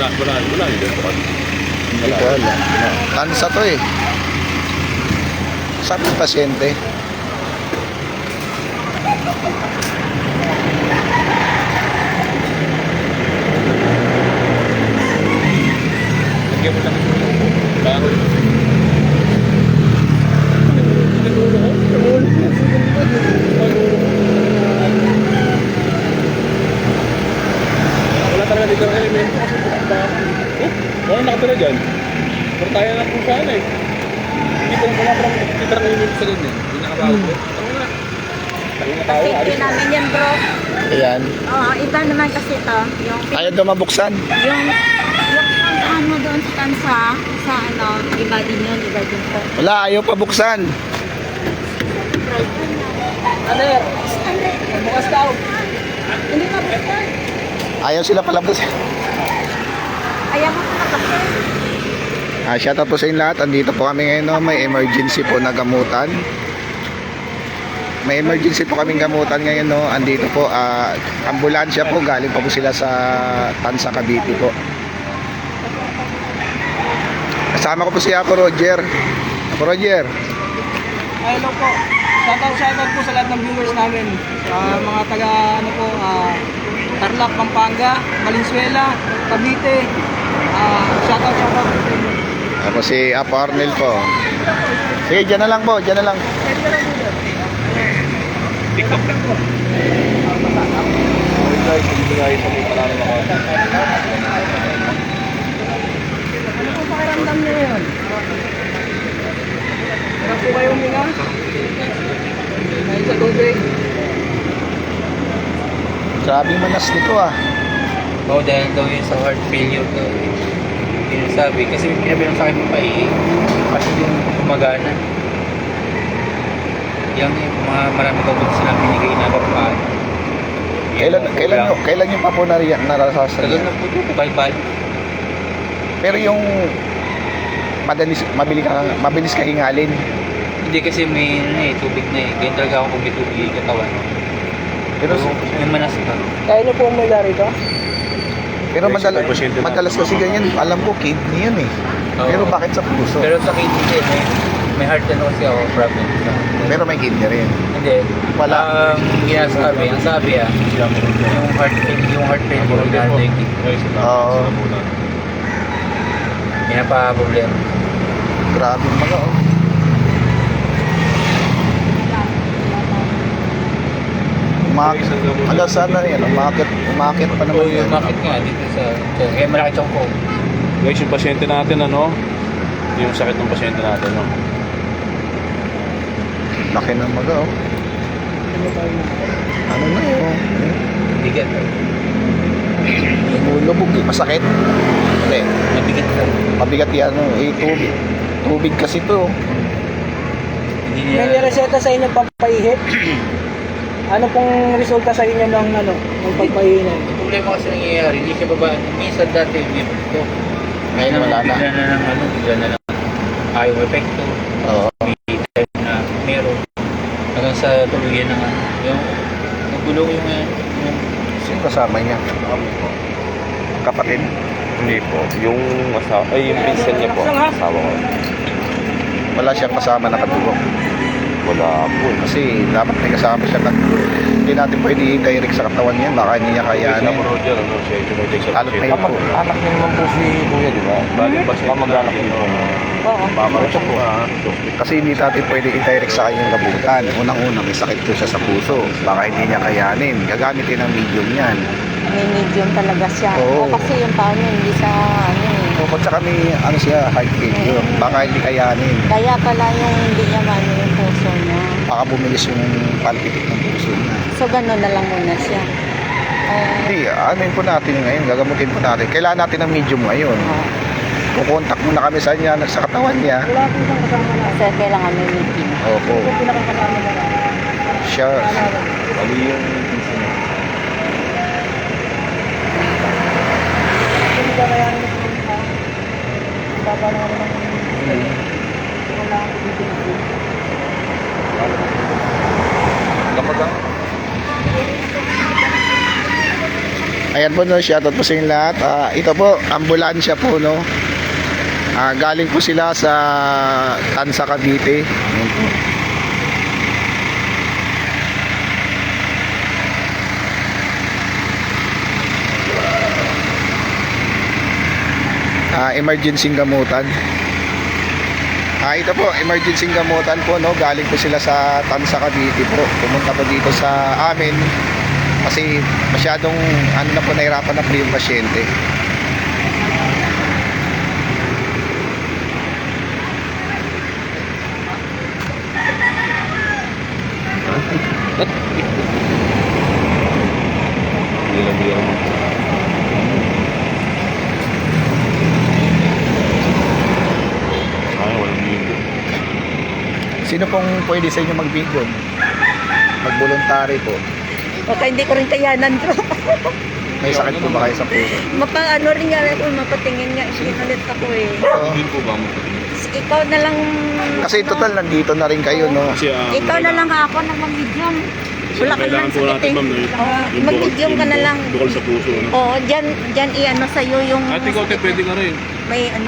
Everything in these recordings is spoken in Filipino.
Wala yun. Hindi ko alam. Tansa to eh. Saan yung pasyente? Lagyan mo lang. Bago. Wala talaga dito ng elemento kasi wala nakatira dyan. Pero tayo na kung saan eh. Hindi ko wala parang nakatira ng elemento sa ganyan. Hindi nakabago ko. Ano nga? Tayo na tao. Safety namin yan, bro. Ayan. Oo, iba naman kasi to. Yung Ayaw daw mabuksan. ano mo doon sa tansa, sa ano, iba din yun, iba din po. Wala, ayaw pa buksan. Ano? Bukas daw. Hindi ka buksan. Ayaw sila palabas. Ayaw mo ka nakapag. Shout out po sa inyo lahat. Andito po kami ngayon. No? May emergency po na gamutan. May emergency po kaming gamutan ngayon. No? Andito po, ambulansya po. Galing pa po sila sa Tansa, Cavite po. Kasama ko po si Ako Roger. Ako Roger. Hello po. Shoutout po sa lahat ng viewers namin. Sa mga taga ano po, Tarlac, Pampanga, Valenzuela, Cavite. Shoutout. Ako si Apo Arnel po. Sige, dyan na lang po. Dyan na lang. TikTok na po. Okay guys, hindi guys. Sabi pa namin ako. Ano po pakiramdam niyo ngayon? Hirap po kayo huminga? Dahil sa tubig. Grabing manas nito ah. Oo, dahil daw yun sa heart failure daw. Yun yung sabi. Kasi may pinabilang sa akin ng paihi. Kasi yung gumagana. Yung mga marami daw dito silang binigay na kapaan. Kailan yung pa po narasasan Tagal niya? na po ito, bye-bye. Pero yung mabilis ka hingalin. Hindi kasi may tubig na eh. Ganyan talaga ako kung may tubig yung katawan. Pero May manas pa. Kaya niyo po may rito? Pero madalas kasi ganyan, alam ko kidney yan eh. Oo. Pero bakit sa puso? Pero sa kidney may heart ano kasi ako problem. Pero may kidney rin. Hindi. Wala. Ang sabi yung heart failure na yung kidney. Oo. Yan pa problema. Grabe mga oh. Hanggang saan na rin yan? Umakit pa naman yan. Umakit nga dito sa kaya malaki siyang ko. Guys, yung pasyente natin ano, yung sakit ng pasyente natin no. Laki ng maga oh. Ano na yun? Bigat. Lumulubog eh. Masakit? Hindi. Mabigat lang. Mabigat yan oh. Tubig. Tubig kasi to. Hindi May niya reseta sa inyo pampahihip? Ano pong resulta sa inyo ng pagpahihi na yun? problema kasi nangyayari. Hindi siya baba. Minsan dati may epekto. Ngayon wala na. Bigla na lang ayaw epekto. Oo. May time na meron. Hanggang sa tuluyan na nga. Yung nagulong yung Sino kasama niya? Kapatid? Hindi po. Yung asawa, ay yung pinsan niya po. Asawa ko. Wala siyang kasama na katulong. Wala po. Kasi dapat may kasama siya katulong. Hindi natin pwede i-direct sa katawan niya. Baka hindi niya kaya Ano po Roger, ano siya yung tumutake sa Alot na yun po. Anak niya naman po si Kuya, di ba? Bali ba siya? Kamag-anak niyo. Oo. Mama siya po. Kasi hindi natin pwede i-direct sa kanyang labutan. Unang-una, may sakit po siya sa puso. Baka hindi niya kayanin. Gagamitin ang medium niyan. May medium talaga siya. Oo. O kasi yung paano, hindi sa ano eh. So, pag saka may siya, heart failure. Baka hindi kayanin. Kaya pala yung hindi niya mano yung puso niya. Baka bumilis yung palpitik ng puso niya. So gano'n na lang muna siya. Hindi, anuin po natin ngayon. Gagamutin po natin. Kailangan natin ng medium ngayon. Kukontak muna kami sa niya, sa katawan niya. Wala po isang kasama na. Kasi kailangan may meeting. Opo. Yung pinakakasama na lang. Siya. Bali yung pinsan niya. Hindi ba kaya nyo po yung baba na naman wala ako dito. Kapag Ayan po, no, shoutout po sa inyo lahat. Ito po, ambulansya po, no. Galing po sila sa Tansa, Cavite. Ayan po. Emergency gamutan. Ito po, emergency gamutan po, no. Galing po sila sa Tansa, Cavite po. Pumunta po dito sa amin kasi masyadong ano na po, nahirapan na po yung pasyente. Sino pong pwede sa inyo mag-video? Mag-voluntary po. Baka hindi ko rin kayanan, bro. May sakit po ba kayo sa puso? Ano rin nga ako, mapatingin nga. Isinalit ako eh. Hindi po ba mo? Ikaw na lang. Kasi total nandito na rin kayo, no? Kasi, Ikaw na lang ako na mag-medium. Wala ka kailangan lang po sakit natin, eh. ma'am, no? Yung Mag-medium ka na lang. Bukol sa puso, no? Oo, dyan i-ano sa'yo yung... At ikaw, te, pwede ka rin. May ano.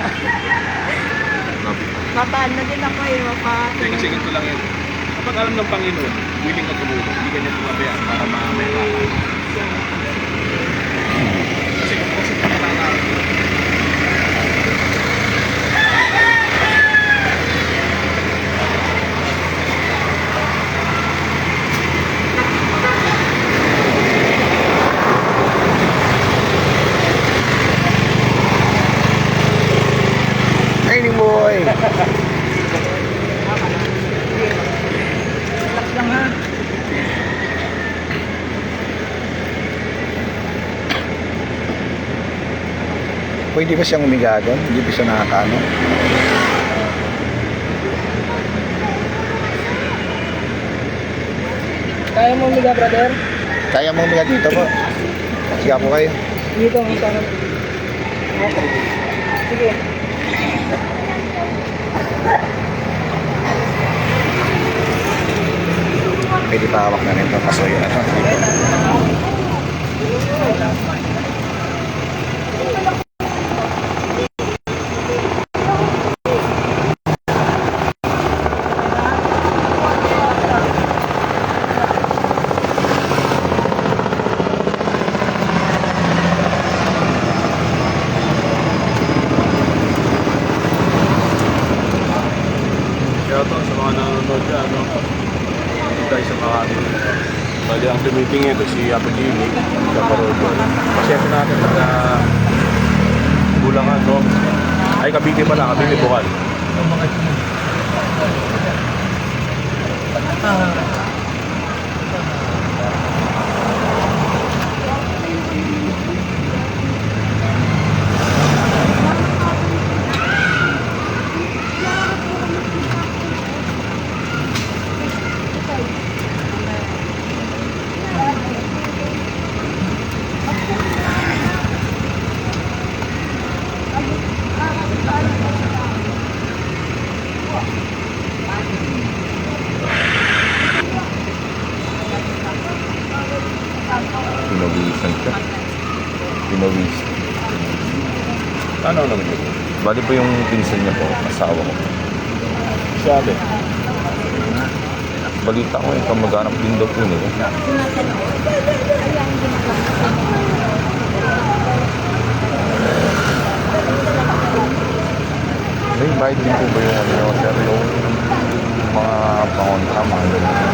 Mapaano din ako eh. Hindi, kasi ganito lang yun. Kapag alam ng Panginoon, willing ka tumulong, hindi ka niya tumabayaan para may lakas. Kasi pangalaman. Ay, ni boy! Relax lang ha. Pwede ba siyang umiga doon? Hindi ba siya nakakaano? Kaya mo umiga, brother? Kaya mo umiga dito po? Siya po kayo. Dito ang tanong. Okay. Sige. Pwede pa hawak na rin ito. Kaso yun, ano, dito. Kaya ito, sa mga nanonood dyan, no? Tayo sa Makati. Bali, ang tumiting ito si Apo Jimmy, sa Parodo. Pasyente natin sa Bulangan, no? Ay, Cavite pala, Cavite Bukal. Pinawisan ka. Pinawis. Ano naman yun? Bali po yung pinsan niya po, asawa ko. Sabi. Balita ko yung kamag-anak din daw po nila. May bayad din po ba yung ano nyo, sir? Yung mga pangontra, mga ganun.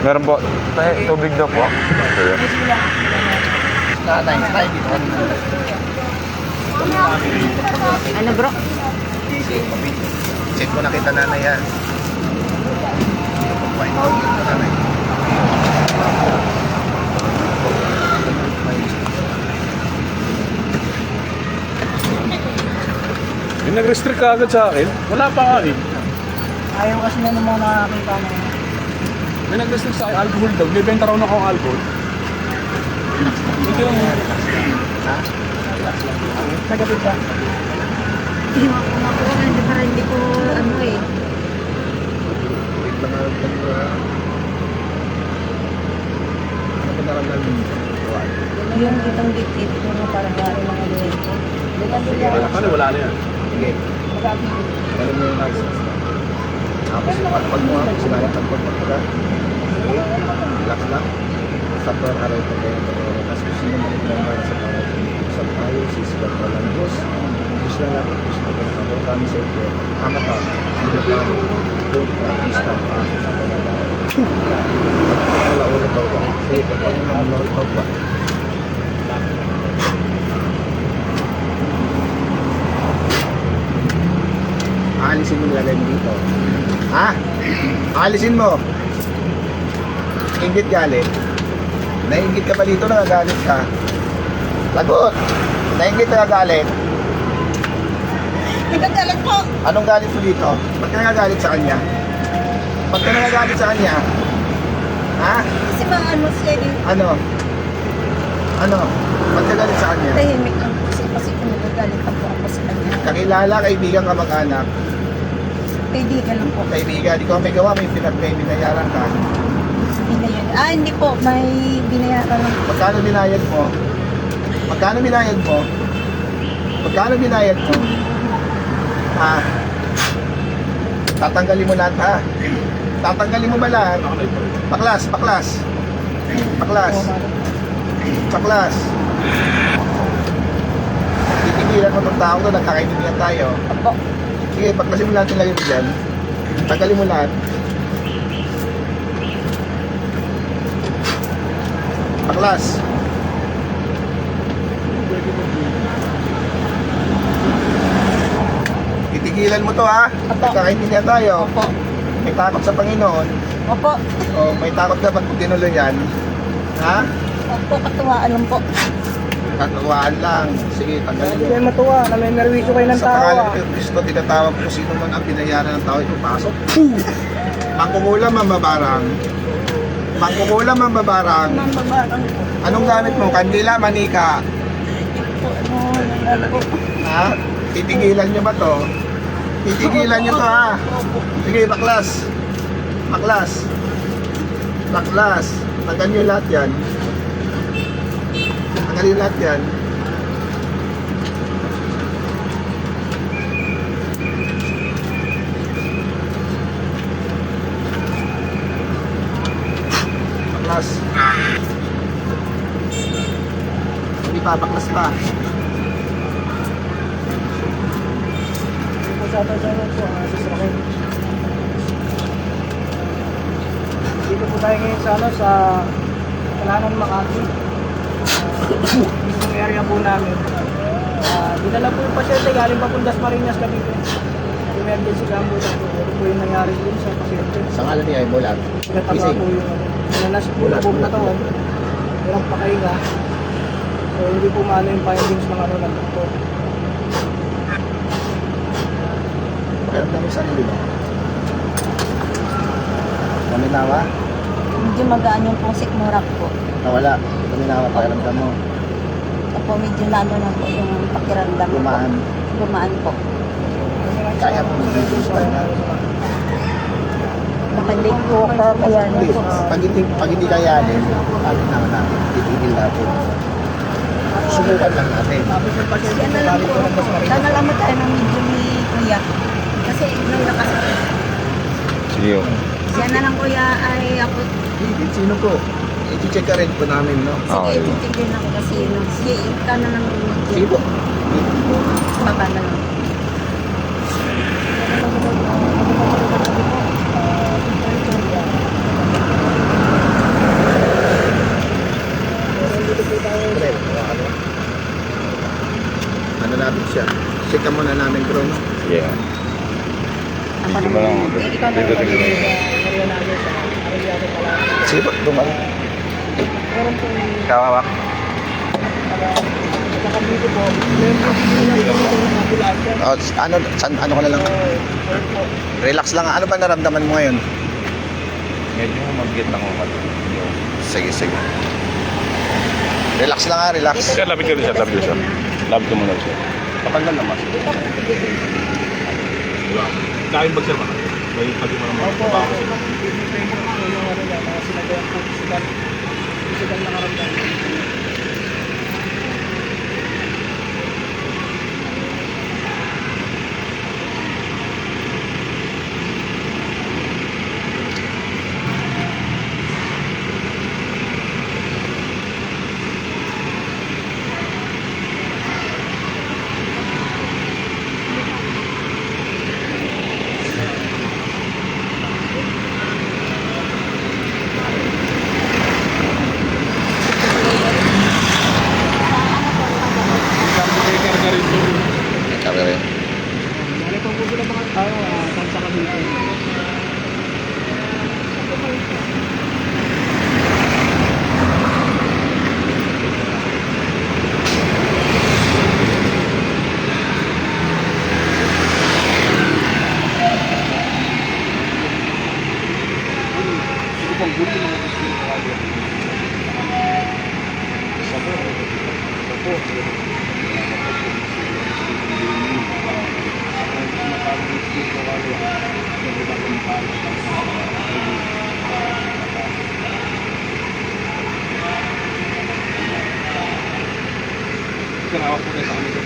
Meron po. Tubig daw po. Sir. Nanay, tayo dito. Ano bro? Check mo na kita nanay yan. Nanay. Yung nag-restrict ka agad sa akin, wala pa nga eh. Ayaw kasi na ng mga nakakita na. May nag-restrict sa akin, alcohol daw. May benta raw na akong alcohol. Ito yung... Nagapit ba? Hindi mo ako makuha. Hindi ko ano eh. Wait lang ako. Ano ba naramdaman mo? Yung itong dikit ko na parang gano'n mga luwento. Ano, wala na yan. Sige. Ano mo yung nasa? Tapos yung pagpag mo, sinabi pagpag mo ka. Relax lang. Sa per aray pa kayo. Tapos kung sino man ito sa pangit. Sa tayo, sisikat pa lang. Diyos. Diyos na lang. Diyos na lang. Ako kami sa ito. Ama ka. Sino ka. Don't practice ka. Wala ulit ba ba? Sige, kapag wala ulit ba ba? Aalisin mo nila dito. Ha? Aalisin mo. Ingit galit. Nainggit ka ba dito, nagagalit ka? Lagot. Nainggit ka galit. Nagagalit po. Anong galit mo dito? Ba't ka nagagalit sa kanya? Ba't ka nagagalit sa kanya? Ha? Kasi mga ano siya eh. Ano? Ano? Ba't ka galit sa kanya? Tahimik lang kasi kung nagagalit ako sa kanya. Kakilala, kaibigan ka mag-anak. Kaibigan lang po. Kaibigan, ikaw may gawa, may binayaran ka. Binayan. Hindi po. May binayaran lang. Magkano binayad mo? Magkano binayad mo? Magkano binayad mo? Ha? Tatanggalin mo lahat ha? Tatanggalin mo ba lahat? Paklas, paklas. Paklas. Paklas. Titigilan mo itong tao to, nagkakaintindihan tayo. Opo. Sige, paklasin mo lahat yung lagay mo dyan. Tanggalin mo lahat. Paklas. Titigilan mo to ha. Opo. Nagkakaintindihan tayo. Opo. May takot sa Panginoon. Opo. O may takot ka pag tinuloy yan. Ha? Opo. Katuwaan lang po. Katuwaan lang. Sige, tanggalin Hindi mo. kayo matuwa. Na may nervisyo kayo ng Sa tao. pangalan ng Kristo, tinatawag ko sino man ang binayaran ng tao, ipapasok. Mangkukulam ang babarang. Mangkukulam ang babarang. Mambabarang po. Anong gamit mo? Kandila, manika. Po. Ano po. Ha? Titigilan nyo ba to? Titigilan nyo to ha? Sige, baklas. Baklas. Baklas. Tanggal nyo lahat yan. Tanggal nyo lahat yan. Baklas. Hindi pa, baklas pa. Pasada-sada po. Sasakay. Dito po tayo ngayon sa ano, sa Kalanan, Makati. Mismong area po namin. Dinala po yung pasyente, galing pa po Dasmariñas, Cavite. Emergency ambulance po. Ano po yung nangyari dun sa pasyente? Sa ngalan niya ay bulag. Nataba Gising. po yung nanas po na buong katawan. Walang pakahinga. So hindi po maano yung findings ng ano ng doktor. Pakiramdam mo sa sarili mo. Paminawa? Medyo magaan yung pong sikmurak po. Nawala. Paminawa, pakiramdam mo. Opo, medyo lalo na po yung pakiramdam ko. Gumaan. Gumaan po. Kaya mo mag-reduce pa na. Nakalig po ka kaya Hindi. Pag hindi kayanin, atin naman natin. Titigil natin. Subukan lang natin. Tapos yung pasyente Yan po na lang galing po. po ng Dasmariñas. Sana lang tayo ng medyo ni Kuya. Kasi nung nakasakit. Sige. Siya na lang Kuya ay ako. Hindi, sino po? I-check ka rin po namin, no? Okay. Sige, titigil ako kasi yun. Sige, ka na lang Sige po. baba na lang. ano natin siya. Checkan muna namin bro, no? Yeah. Video mo lang. Ikaw na Dito, lang dito. Maria namin sa Arellano pala. Sige po, dumal. Meron po Kawawak. sa Cavite po. Meron po dito lang po ng ambulansya. Oh, ano ko na lang. Relax lang. Ano ba naramdaman mo ngayon? Medyo mag-get lang ako. Sige, sige. Relax lang ha, relax. Sir, lapit ka rin siya, lapit ka siya. Lapit ka muna siya. Kapag lang naman. Kain ba sir ba? May pati mo naman. Opo, yung ano yan, sinagayan po, physical na karamdaman. Karga rin po. Sabi rin. Balik po sila mga tansa Cavite. Karawa po tayo sa kanila.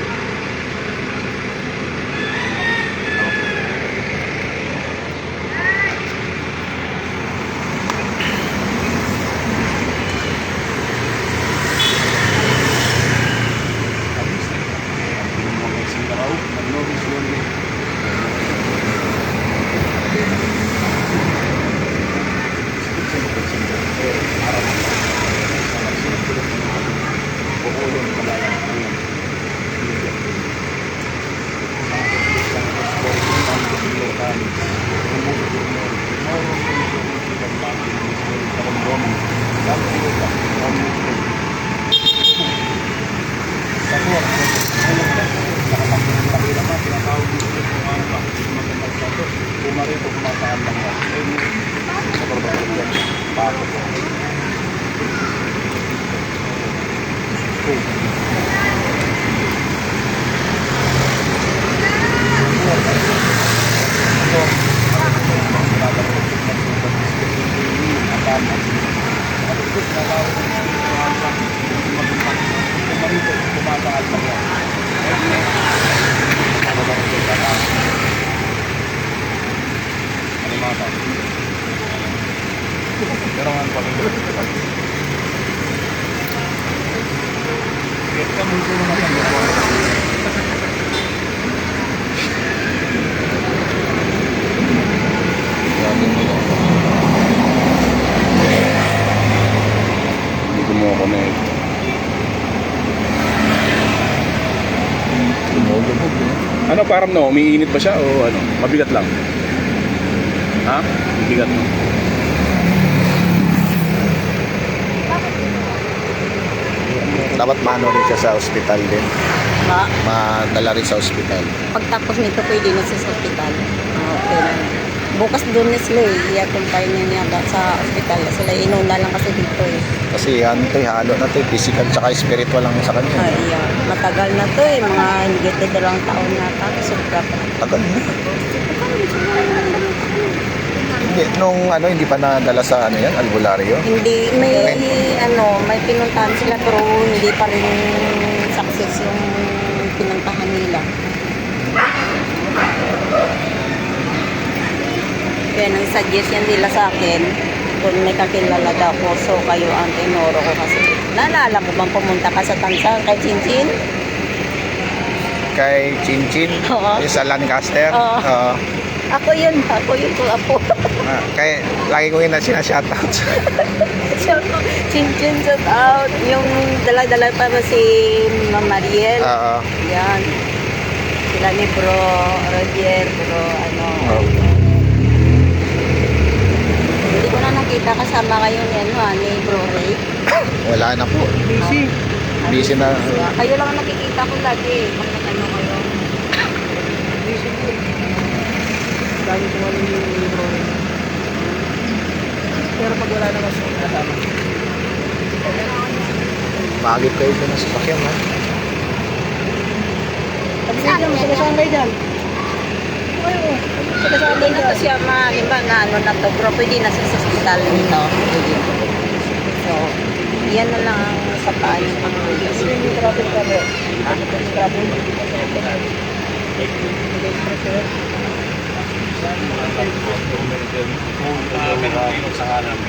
Pero nga pa rin. Hindi ko mo connect. Ano parang no, umiinit ba siya o ano? Mabigat lang? Ha? Mabigat no? Dapat maano rin siya sa ospital din. Madala rin sa ospital. Pagtapos nito, pwede na siya sa ospital. Okay na. Bukas doon na sila i-accompany niya sa ospital. Sila inuna lang kasi dito Kasi ano to, halo na to, physical tsaka spiritual lang sa kanya. matagal na to mga higit na 2 taon na ata. Sobra pa. Tagal na. Hindi, hindi pa nadala sa albularyo. Hindi, may pinuntahan sila pero hindi pa rin success yung pinuntahan nila. Kaya nag-suggest yan nila sa akin kung may kakilala daw ko, so kayo ang tinuro ko kasi. Naalala mo bang pumunta ka sa Tansa kay Chinchin? Kay Chinchin, Oo. yung sa Lancaster. Oo. Oo. Ako yun kung apo. Kaya lagi ko yun na sinashoutout. shout out. Chin-chin shout out. Yung dala-dala pa ba si Ma'am Mariel? Oo. Yan. Sila ni Bro Roger, Bro ano. Hindi ko na nakita kasama kayo ni ano, ni Bro Ray. Wala na po. Busy. Busy na. Kayo lang ang nakikita ko lagi. Kung ano kayo. Busy po. Dami ko ano yung bro. Pero pag wala naman siya, natama. Bagay kayo doon sa sasakyan, ha? Sabi mo, sagasaan kayo dyan. Ayaw, sagasaan Hindi kayo na dyan. to siya iba na ano na to, bro. Pwede na siya sa hospital nito. So, yan na lang ang sa paan yung panganggas. Yung traffic ka bro. Traffic. Sa kanan.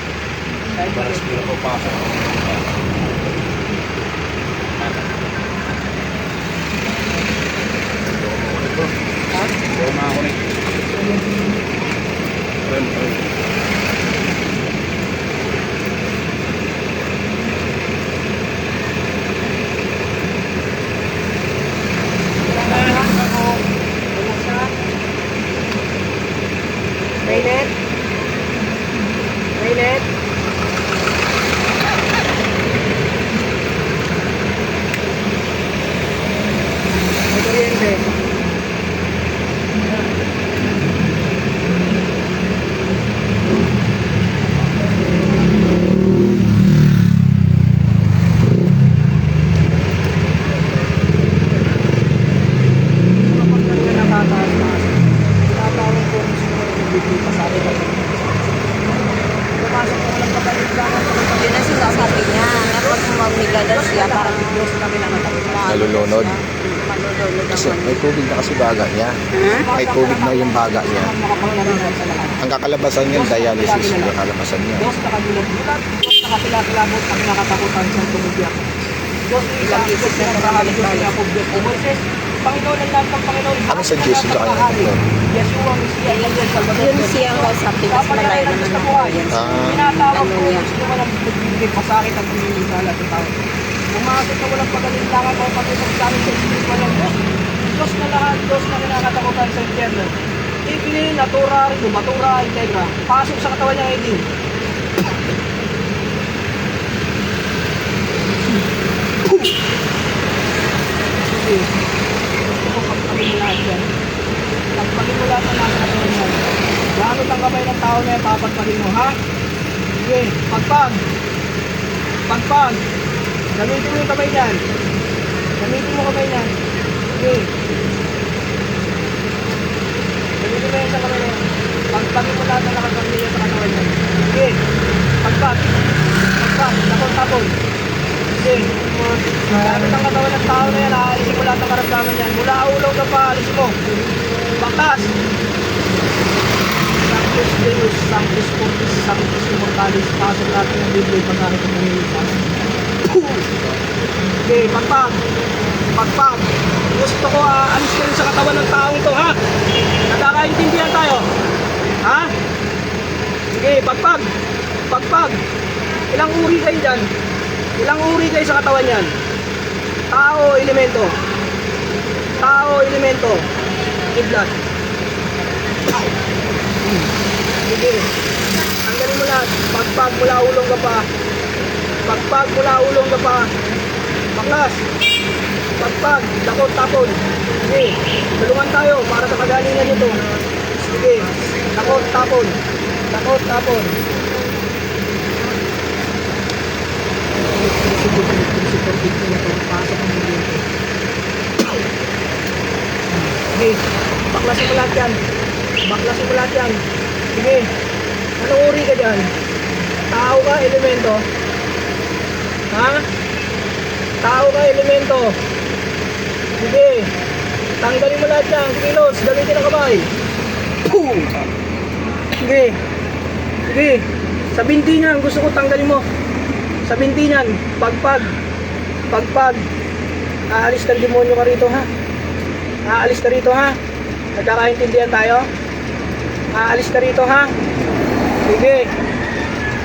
Para sa pila ko pa. Ha? Pero mga ako Mainit? Mainit? May kuryente. Kapag talaga nakataas-taas, tatawag ko kung sino yung nagbibigay pa sa akin. Pumasok ko lang pagkalindangan ko ng Yun ang sinasabi niya. Kapag magmigalas siya, parang Diyos na kinakatakot. Nalulunod. malulunod Kasi naman. may tubig na kasi baga niya. May tubig na yung baga niya. Makapangyarihan sa lahat. Ang kakalabasan niya, dialysis yung kakalabasan niya. Diyos na kagulat-gulat, Diyos na kapilakilabot ang nakatakutan sa tumubyak. Diyos na Ilang isip na nakakalit Diyos na po Diyos. Moises, Panginoon ang lahat ng Panginoon. Ano sa Diyos yung kanya ng Yeshua, Mesias, ang Diyos, Salvador. Yun siya ang kausapin kasi malayo naman ako. Yan siya. Tinatawag Ano ko niya? kung sino man ang nagbibigay pasakit at pinilisala sa tao. Pumasok na walang pagalinlangan o patutok sa amin sa Espiritu ng Diyos. Diyos na lahat, Diyos na kinakatakutan sa impyerno. Ibili, natura, rin, matura, integra. Pasok sa katawan niya ngayon din. Sige. Gusto ko pagpagin mo lahat yan. Pagpagin mo lahat ang nasa katawan yan. Gamit ang kamay ng tao na yan, papagpagin mo, ha? Sige, pagpag. Pagpag. Gamitin mo yung kamay niyan. Gamitin mo kamay niyan. Sige. Gamitin mo yung sa kamay niyan. Pagpagin mo lahat ang nakagamitin sa katawan niyan. Sige. Pagpag. Pagpag. Tapon-tapon. Sige. Gamit ang katawan ng tao na yan, aalisin mo lahat ng karamdaman niyan. Mula ulo ka pa, aalisin mo. Bakas. Sanctus Deus, Sanctus Fortis, Sanctus Immortalis. Pasok natin ng Biblia pagkakit ng nangyayari. Okay, pagpag. Pagpag. Gusto ko alis ko rin sa katawan ng taong to, ha? Nagkakaintindihan tayo. Ha? Sige, pagpag. Pagpag. Ilang uri kayo dyan? Ilang uri kayo sa katawan yan? Tao, elemento. Tao, elemento. Kidlat. Sige. Tanggalin mo lahat. Pagpag mula ulong ka pa. Pagpag mula ulong ka pa. Baklas. Pagpag. Takot-tapon. Sige. Tulungan tayo para sa kagalingan nito. Sige. Takot-tapon. Takot-tapon. Sige. Baklasin mo lahat yan. Baklasin mo lahat yan. Sige. Anong uri ka dyan? Tao ka, elemento? Ha? Tao ka, elemento? Sige. Tanggalin mo lahat yan. Kilos. Gamitin ang kamay. Boom! Sige. Sige. Sa binti niyan, gusto ko tanggalin mo. Sa binti niyan, pagpag. Pagpag. Aalis ka demonyo ka rito, ha? Aalis ka rito, ha? Nagkakaintindihan tayo? Aalis ka rito, ha? Sige.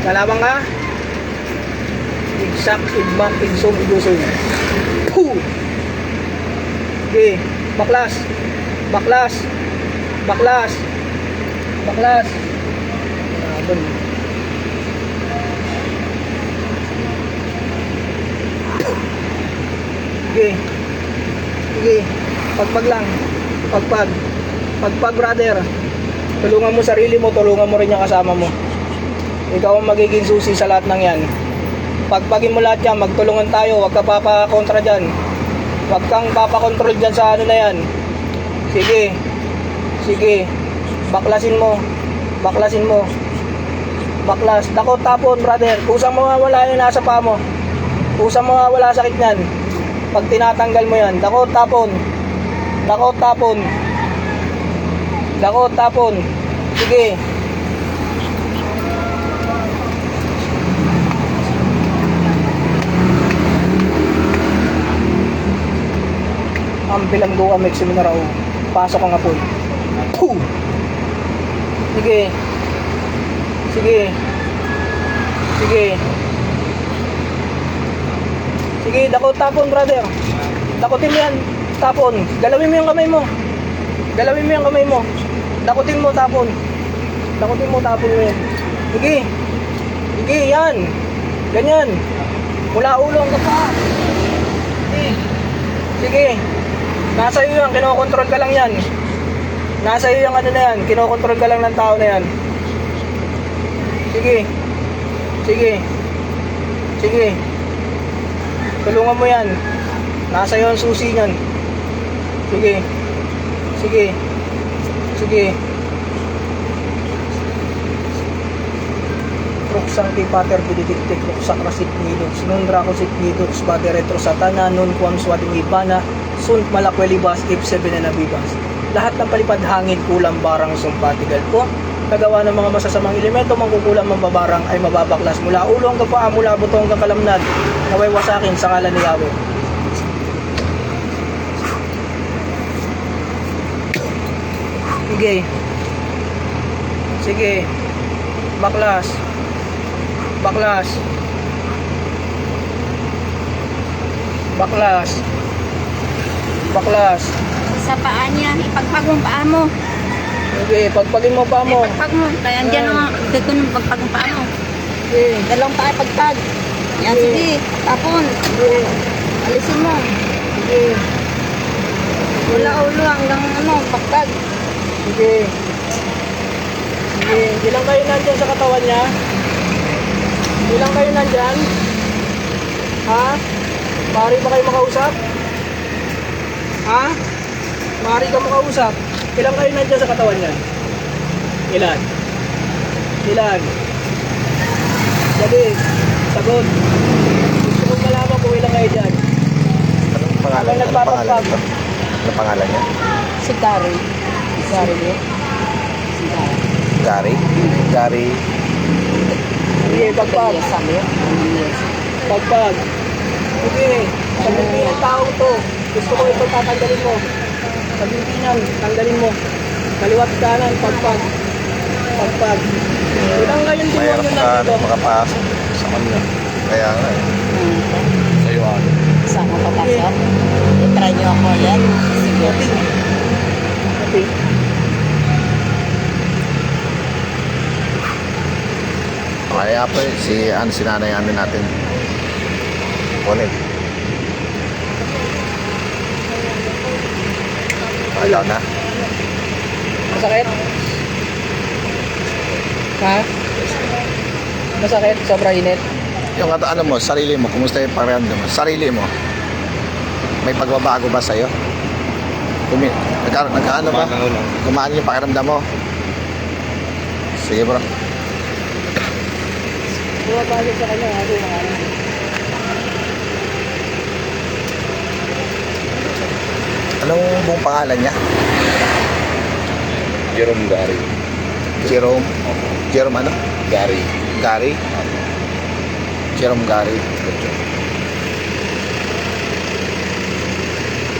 Lalabang ka? igsak, igmak, igsum, igusun. Puh! Okay, baklas. Baklas. Baklas. Baklas. Doon. Sige. Sige. Pagpag lang. Pagpag. Pagpag, brother. Tulungan mo sarili mo, tulungan mo rin yung kasama mo. Ikaw ang magiging susi sa lahat ng yan. Pagpagin mo lahat yan, magtulungan tayo. Huwag ka papakontra dyan. Huwag kang papakontrol dyan sa ano na yan. Sige. Sige. Baklasin mo. Baklasin mo. Baklas. Dakot tapon, brother. Kusang mawawala yung nasa paa mo. Kusang mawawala sakit niyan. Pag tinatanggal mo yan. Dakot tapon. Dakot tapon. Dakot tapon. Sige. Ang bilanggo ang mexi mo na raw. Pasok ang apoy. Puh! Sige. Sige. Sige. Sige, dakot tapon, brother. Dakotin mo yan. Tapon. Galawin mo yung kamay mo. Galawin mo yung kamay mo. Dakotin mo, tapon. Dakotin mo, tapon mo yan. Sige. Sige, yan. Ganyan. Mula ulo hanggang paa. Sige. Sige. Nasa iyo yan, kinokontrol ka lang yan. Nasa iyo yung ano na yan, kinokontrol ka lang ng tao na yan. Sige. Sige. Sige. Tulungan mo yan. Nasa iyo ang susi niyan. Sige. Sige. Sige. Ruksang ti pater pididiktik, ruksak rasit nidot, sinundra ko sit nidot, sbate retro satana, nun kuam swading ibana, sunt malakwelibas, ipsebe na nabibas. Lahat ng palipad hangin, kulang barang sumpatigal ko. Kagawa ng mga masasamang elemento, mangkukulang mambabarang ay mababaklas. Mula ulo hanggang paa, mula buto hanggang kalamnad, naway wasakin sa ngalan ni Yahweh. Sige. Sige. Baklas. Baklas. Baklas. Baklas. Sa paa niya, ipagpag mo paa mo. Sige, pagpagin mo pa mo. Ipagpag mo. Kaya andyan ang dito ng pagpag mo paa mo. Sige. Dalawang paa pagpag. Yan, sige. Tapon. Sige. Alisin mo. Sige. Mula ulo hanggang ano, pagpag. Sige. Sige. Ilang kayo nandyan sa katawan niya? Ilang kayo nandyan? Ha? Maaari ba kayo makausap? Ha? Maaari ka makausap? Ilang kayo nandyan sa katawan niya? Ilan? Ilan? Sabi, sagot. Gusto kong malaman kung ilang kayo dyan. Anong pangalan? Habang nagpapagpag. Anong pangalan niya? Si Gary. Si Gary niyo? Si Gary. Gary? Gary? Sige, pagpag. Yes, sabi yun. Yes. Pagpag. Sige, sabihin ang tao to. Gusto ko ito tatanggalin mo. Sabihin yan, tanggalin mo. Kaliwat kanan, pagpag. Pagpag. Ilang kayong Mayroon demonyo ka nandito? makapasok sa kanya. Kaya nga eh. Sa'yo ano? Saan ko papasok? I-try niyo ako yan. Sige. Okay. Kaya po si sinanay amin natin. Kunin. Ayaw na. Masakit? Ha? Masakit? Sobra init? Yung ano mo, sarili mo, kumusta yung pakiramdam mo? Sarili mo. May pagbabago ba sa'yo? Nagkaano ba? Kumaan yung pakiramdam mo? Sige bro. Bumabalik sa kanya, ako yung ano. Anong buong pangalan niya? Jerome Gary. Jerome? Jerome ano? Gary. Gary? Jerome Gary.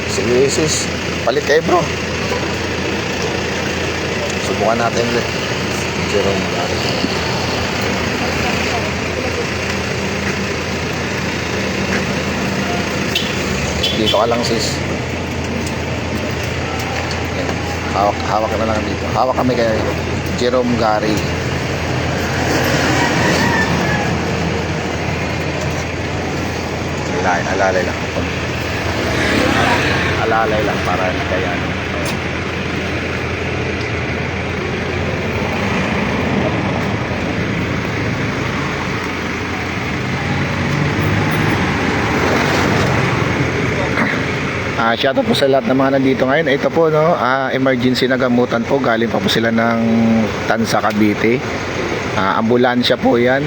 Sige sis, palit kayo bro. Subukan natin ulit. Jerome Gary. Dito ka lang, sis. Yan. Hawak ka na lang dito. Hawak kami kay Jerome Gary. Alalay lang. Alalay lang para kaya ano. Shoutout po sa lahat ng mga nandito ngayon. Ito po, no, emergency na gamutan po. Galing pa po sila ng Tansa, Cavite. Ambulansya po yan.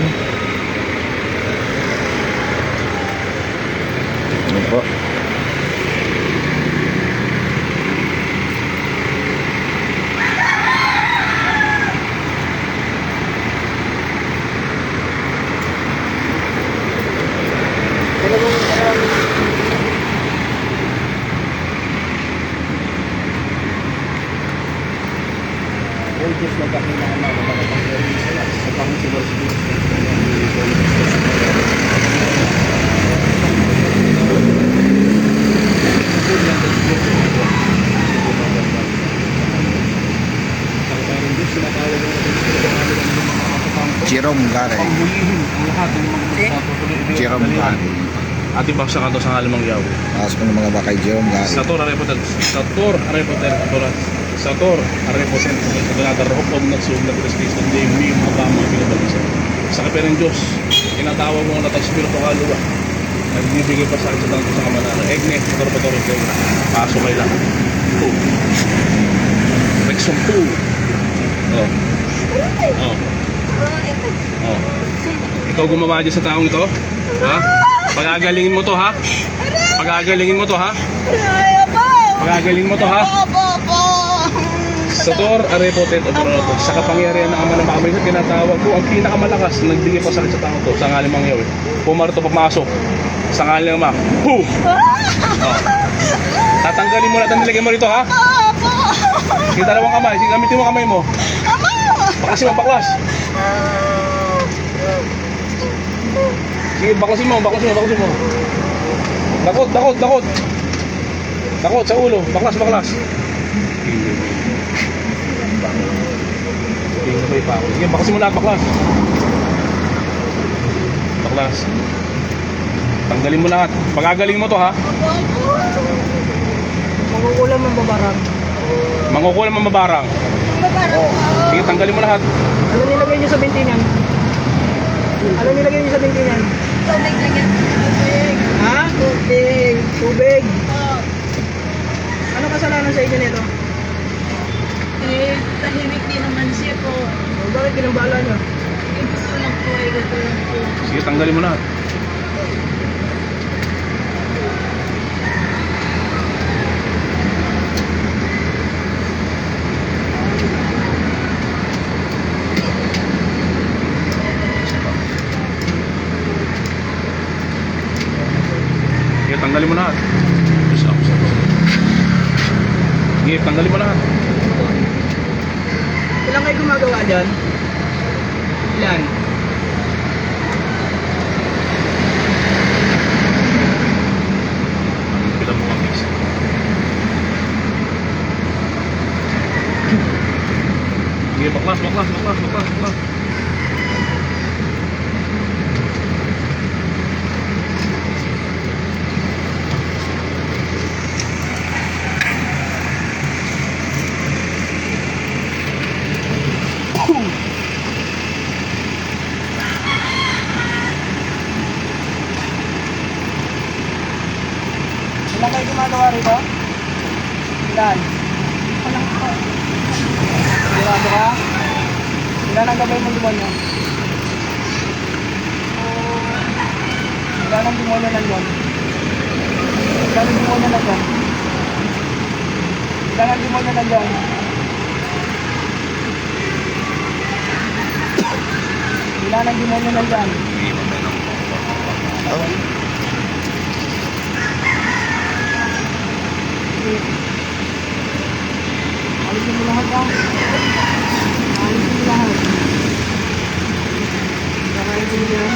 Ano po? Jerome Gary. Jerome Gary. Ating baksa kanto sa halimang yaw. Taas ko ng mga bakay Jerome Gary. Sator arepotel. Sator arepotel. Sator arepotel. Nagdadaro ko na suglat ng Kristo. Hindi may mga tama pinabalisa. Sa kape ng Diyos, inatawag mo na tagspiro to kaluwa. Nagbibigay pa sa akin sa tangko sa kamanara. Egne, motor-motor ko na. Paso kay lang. Rexon 2. Oh. Oh. Oh. Ikaw gumawa dyan sa taong ito? Ha? Pagagalingin mo to, ha? Pagagalingin mo to, ha? Pagagalingin mo to, ha? Sator, arepotet, operoto. Sa kapangyarihan ng ama ng makamay sa tinatawag ko, ang pinakamalakas na nagbigay pa sakit sa taong to, sa ngaling mangyaw. Pumarito papasok. Sa ngaling ng Hu! Oh. Tatanggalin mo lahat ang nilagay mo rito, ha? Sige, dalawang kamay. Sige, gamitin mo kamay mo. Baklasin mo, baklas. Sige, baklasin mo. Dakot. Dakot sa ulo. Baklas. Sige, baklasin mo lahat, baklas. Tanggalin mo lahat. Pagagaling mo to, ha? Mangkukulam ang babarang. Mangkukulam ang mabarang. Oh. Sige, tanggalin mo lahat. Ano nilagay niyo sa binti niyan? Tubig lagyan. Ha? Tubig. Ano kasalanan sa inyo nito? Tahimik din naman siya po. Bakit ginambala niyo? Gusto lang po. Sige, tanggalin mo lahat. Sige, tanggalin mo lahat. Sige, tanggalin mo lahat. Ilan kayo gumagawa dyan? Ilan? Bilang mo ang mix. Sige, baklas. Ilan kayo gumagawa rito? Ilan? Sigurado ka? Ilan ang gabay mo demonyo? Ilan ang demonyo nandun? Ilan ang demonyo nandun? Ilan ang demonyo nandun? Ilan ang demonyo nandun? Alisin mo lahat ha. Alisin mo lahat. Kakainin mo yan.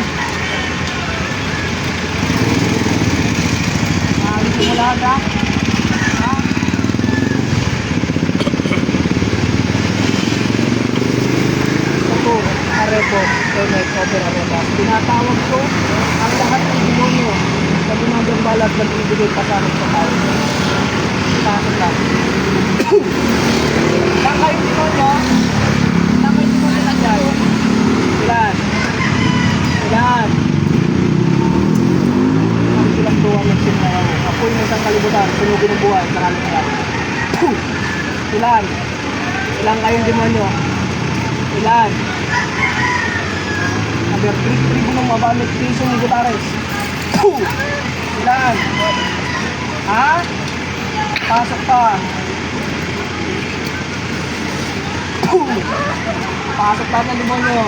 Alisin mo lahat. Tenet, Opera Rodas. Tinatawag ko ang lahat ng demonyo na gumagambala at nagbibigay pasanin sa tao. Pasok lang. Ilan kayong demonyo? Ilan kayong demonyo na dyan? Ilan? Ilan? Ang silang tuwan ng sinayang. Apoy ng isang kalibutan, sunugin ng buhay, sakaling yan. Ilan? Ilan kayong demonyo? Ilan? Number 3, tribo ng mabalik, piso ni Gutares. Ilan? Ha? Pasok pa. Pasok pa ng demonyo.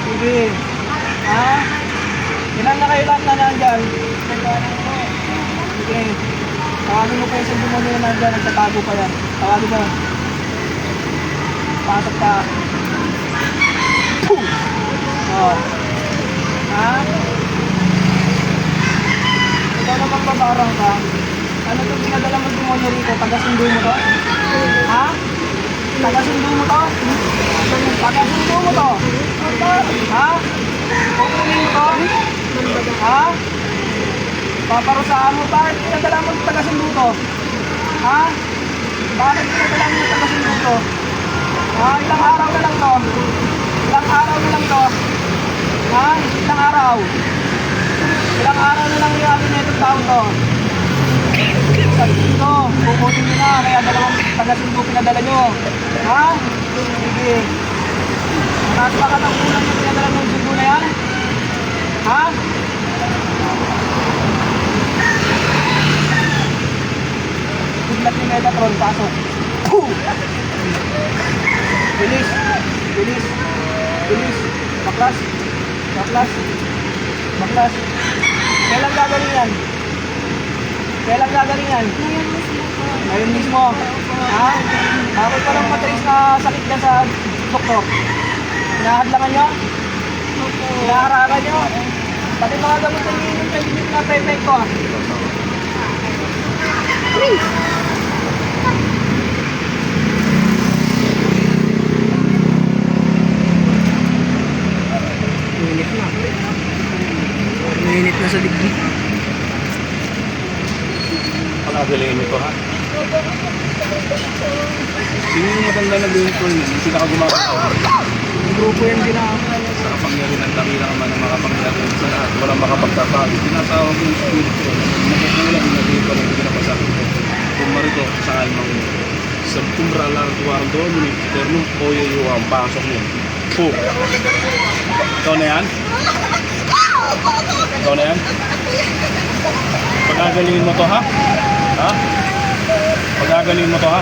Sige. Ha? Ilan na kayo lahat na nandyan? Sige. Tawagin mo pa yung isang demonyo na nandyan. Nagtatago pa yan. Tawagin mo. Pasok pa. Oh. Ha? Ikaw naman babarang ka. Ano itong pinadala mong demonyo rito? Taga-sundo mo to? Ha? Taga-sundo mo to? Taga-sundo mo to? Ha? Kukunin mo to? Ha? Paparusahan mo pa? Pinadala mo yung taga-sundo to? Ha? Bakit pinadala mo yung taga-sundo to? Ha? Ilang araw na lang to? Ilang araw na lang to? Ha? Ilang araw? Ilang araw na lang yung akin na itong tao to? Dito, kukunin nyo na, kaya dalawang taga-sundo pinadala nyo. Ha? Sige. Mataas pa ka ng kulang yung pinadala nyo yung sundo na yan? Ha? Biglat yung Metatron, pasok. Bilis. Bilis. Bilis. Baklas. Baklas. Baklas. Kailan gagawin yan? Kailan gagaling yan? Ngayon mismo. Ha? Bakit pa ng matrace na sakit ka sa doktor? Hinahadlangan nyo? Hinaharagan nyo? Pati mga gamot na iniinom na limit na pa-epekto. Minit na. Minit na sa digdig. Pagagaling ito ha. Sino yung maganda na Lincoln yun? Yung pinakagumagawa. Yung grupo yan din ako. Sa kapangyarihan ng dakila naman ng makapangyarihan sa lahat. Walang makapagtatalo. Tinatawag yung spirito. Nakikita na dito na hindi napasakit ko. Kung marito sa almang sa tumbrala ang tuwarang doon yung eternum oyo yung pasok yun. Po. Ikaw na yan? Ikaw na yan? Pagagalingin mo to ha? Ha? Pagagalingin mo to ha?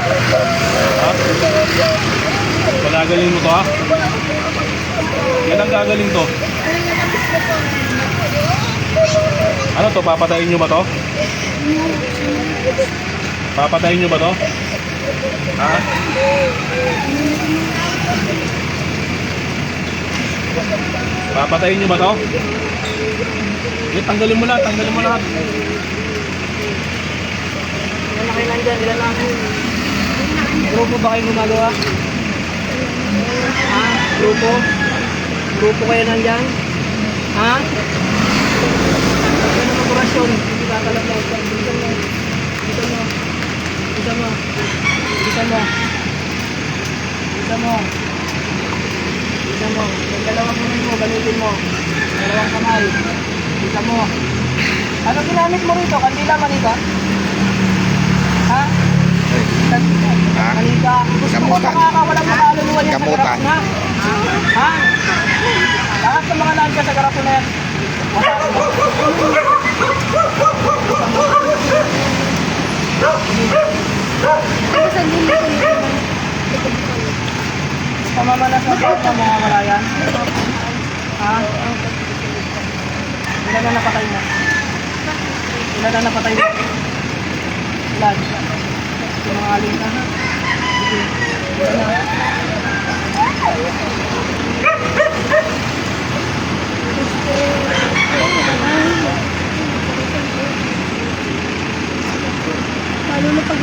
Ha? Pagagalingin mo to ha? Yan ang gagaling to. Ano to? Papatayin nyo ba to? Papatayin nyo ba to? Ha? Papatayin nyo ba to? Tanggalin mo lahat, tanggalin mo lahat. Ilan na kayo nandyan? Ilan na? Grupo ba kayo gumagawa? Ha? Grupo? Grupo kayo nandyan? Ha? Ano ang operasyon? Hindi kakalap na. Bilisan mo. Bilisan mo. Bilisan mo. Bilisan mo. Bilisan mo. Bilisan mo. Yung dalawang kamay mo, gamitin mo. Dalawang kamay. Bilisan mo. Ano ginamit mo rito? Kandila, manika? Ha? Ha? Manika. Gusto mo Gamutan. walang makaluluwa yan sa Gamutan. garapon na? Ha? Lahat ng mga nandyan sa garapon na yan. Pamamalas ng tao ng mga malayan. Ha? Ilan na napatay mo? Ilan na napatay mo? Ilan? Sinungaling ka ha? Sige. Ilan na? Lalo na pag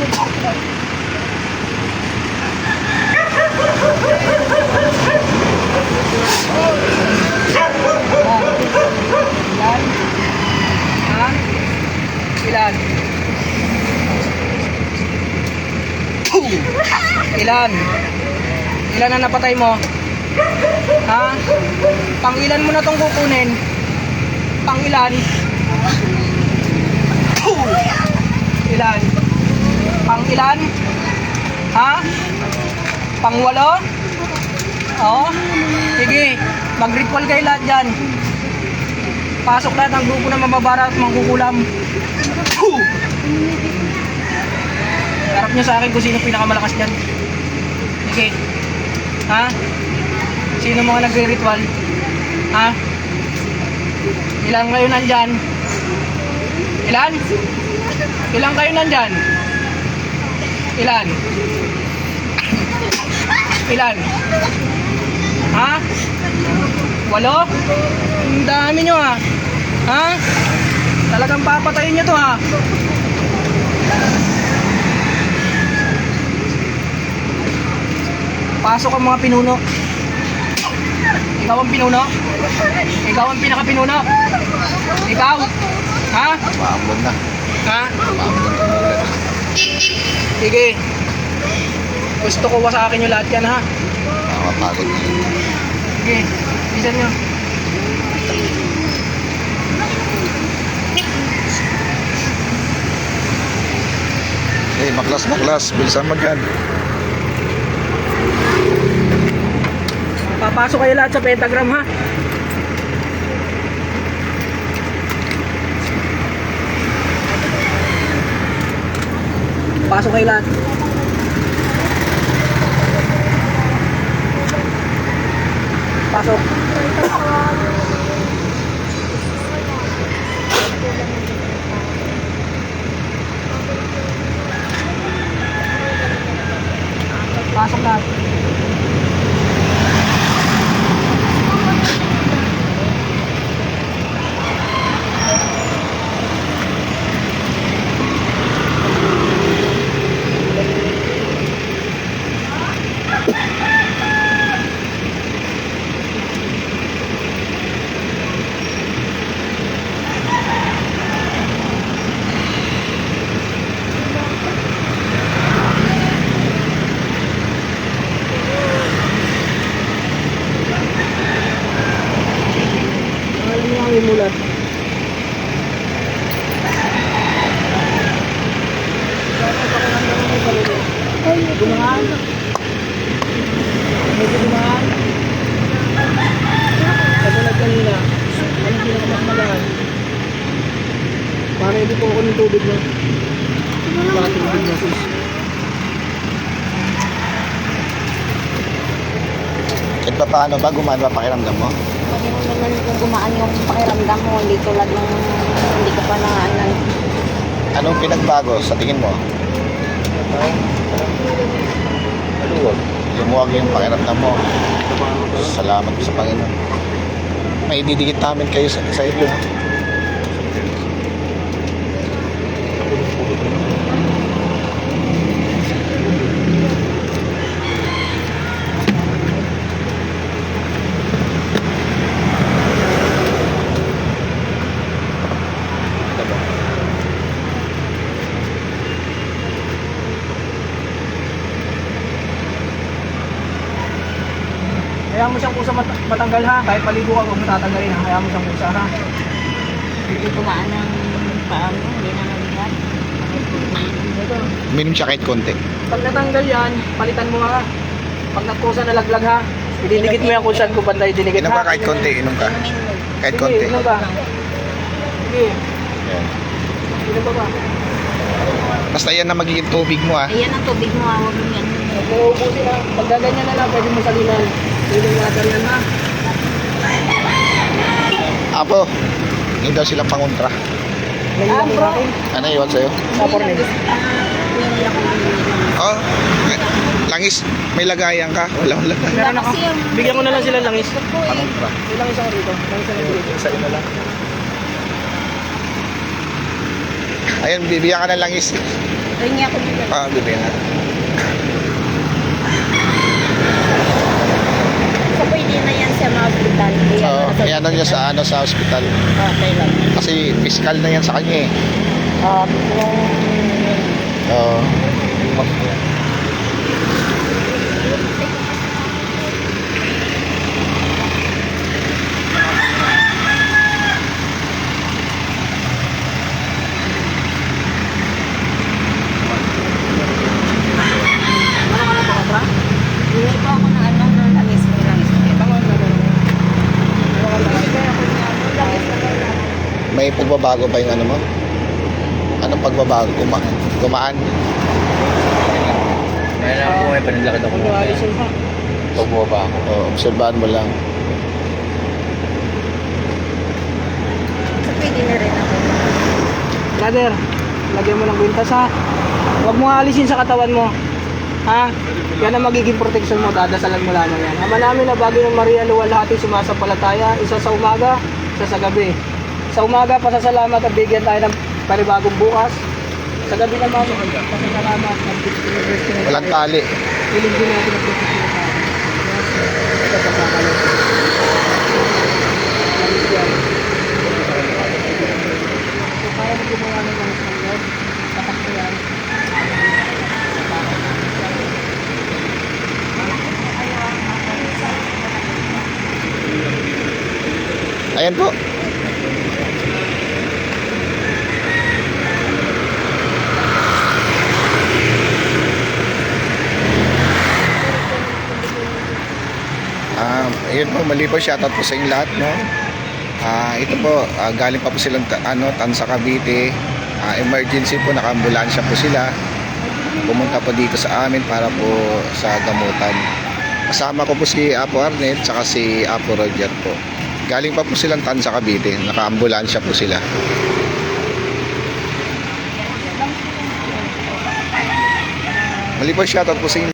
Ilan? Ha? Ilan? Ilan? Ilan na napatay mo? Ha? Pang-ilan mo na tong kukunin? Pang-ilan? Ilan? Pang-ilan? Ha? Pang-walo? Oo? Sige, mag-ritual kayo lahat dyan. Pasok lahat ang grupo na mababara at mangkukulam. Harap nyo sa akin kung sino pinakamalakas dyan. Sige. Ha? Sino mga nagre-ritual? Ha? Ilan kayo nandyan? Ilan? Ilan kayo nandyan? Ilan? Ilan? Ha? 8? Ang dami nyo ha? Ha? Talagang papatayin nyo to ha? Pasok ang mga pinuno. Ikaw ang pinuno? Ikaw ang pinaka-pinuno? Ikaw? Ha? Maamon na. Ha? Maamon na. Sige. Gusto ko wasakin nyo lahat yan ha? Makakapagod na yun. Sige. Bisan nyo. Eh, baklas. Bilisan magyan. Papasok kayo lahat sa pentagram ha? Pasok kayo lahat. Pasok. Pasok lahat. Mulat. Gumaan. Medyo gumaan. Katulad kanina. Anong pinakamasmagahan? Para hindi po ako ng tubig mo. Bakit tubig mo sis? Kahit pa paano ba, gumaan ba pakiramdam mo? Pagkano naman kung gumaan yung pakiramdam mo, hindi tulad ng hindi ka pa na ano. Anong pinagbago sa tingin mo? Lumuwag yung pakiramdam mo. Salamat sa Panginoon. May didikit namin kayo sa inyo. Kaya mo siyang kusa matanggal ha. Kahit paligo ka, huwag mo tatanggalin ha. Kaya mo siyang kusa ha. Hindi gumaan ng paano, hindi na nabigat. Minom siya kahit konti. Pag natanggal yan, palitan mo ha. Pag nagkusa nalaglag ha, ididikit mo yung kusan ko banda ididikit Inom ha. ka kahit konti, inom ka. Kahit Sige, konti. inom ka. Sige, Yan. inom ka ba? Basta yan na magiging tubig mo ah. Ayan ang tubig mo, huwag mo yan. Huwag mo ubusin ha. Pag gaganyan na lang, pwede mo salinan. Pwede mo naganyan ha. Apo, hindi daw sila pangontra. Naiwan mo natin. Ano iwan sa'yo? Sapor na Oh, langis. May lagayan ka. Wala. Meron ako. Bigyan ko na lang sila langis. Pangontra. May langis ako dito. Langis ako dito. Sa'yo na lang. Ayun, bibigyan ka ng langis. Ringi ako dito. Bibigyan ka. So, pwede na yan siya ma-hospital. Oo, ano niya sa ospital. Okay lang. Kasi fiscal na yan sa kanya eh. Nung Oo. hindi po ako na ano, langis mo lang. May pagbabago ba yung ano mo? Anong pagbabago? Gumaan? Kaya lang po may panilakad ako ng Alisin pa. pagbaba ako. Oo, obserbahan mo lang. So, pwede na rin ako. Brother, lagyan mo ng kwintas ha. Huwag mo alisin sa katawan mo. Ha? Yan ang magiging protection mo. Dadasalan mo lamang yan. Ama namin na bago ng Maria luwalhati sumasampalataya. Isa sa umaga, isa sa gabi. Sa umaga, pasasalamat at bigyan tayo ng panibagong bukas. Sa gabi naman, pasasalamat at bigyan Walang tali. Hiling din natin ang protection sa atin. Ito sa kakalo. Langis yan. So, para mo gumawa ng langis ng loob, tatak mo yan. Ayan po. Ayun po, mali po, shoutout po sa inyo lahat, no? Ito po, galing pa po silang Tansa Cavite. Emergency po, naka-ambulansya po sila. Pumunta po dito sa amin para po sa gamutan. Kasama ko po si Apo Arnel tsaka si Apo Roger po. Galing pa po silang Tansa Cavite, naka-ambulansya po sila. Mali po, shoutout po sa inyo.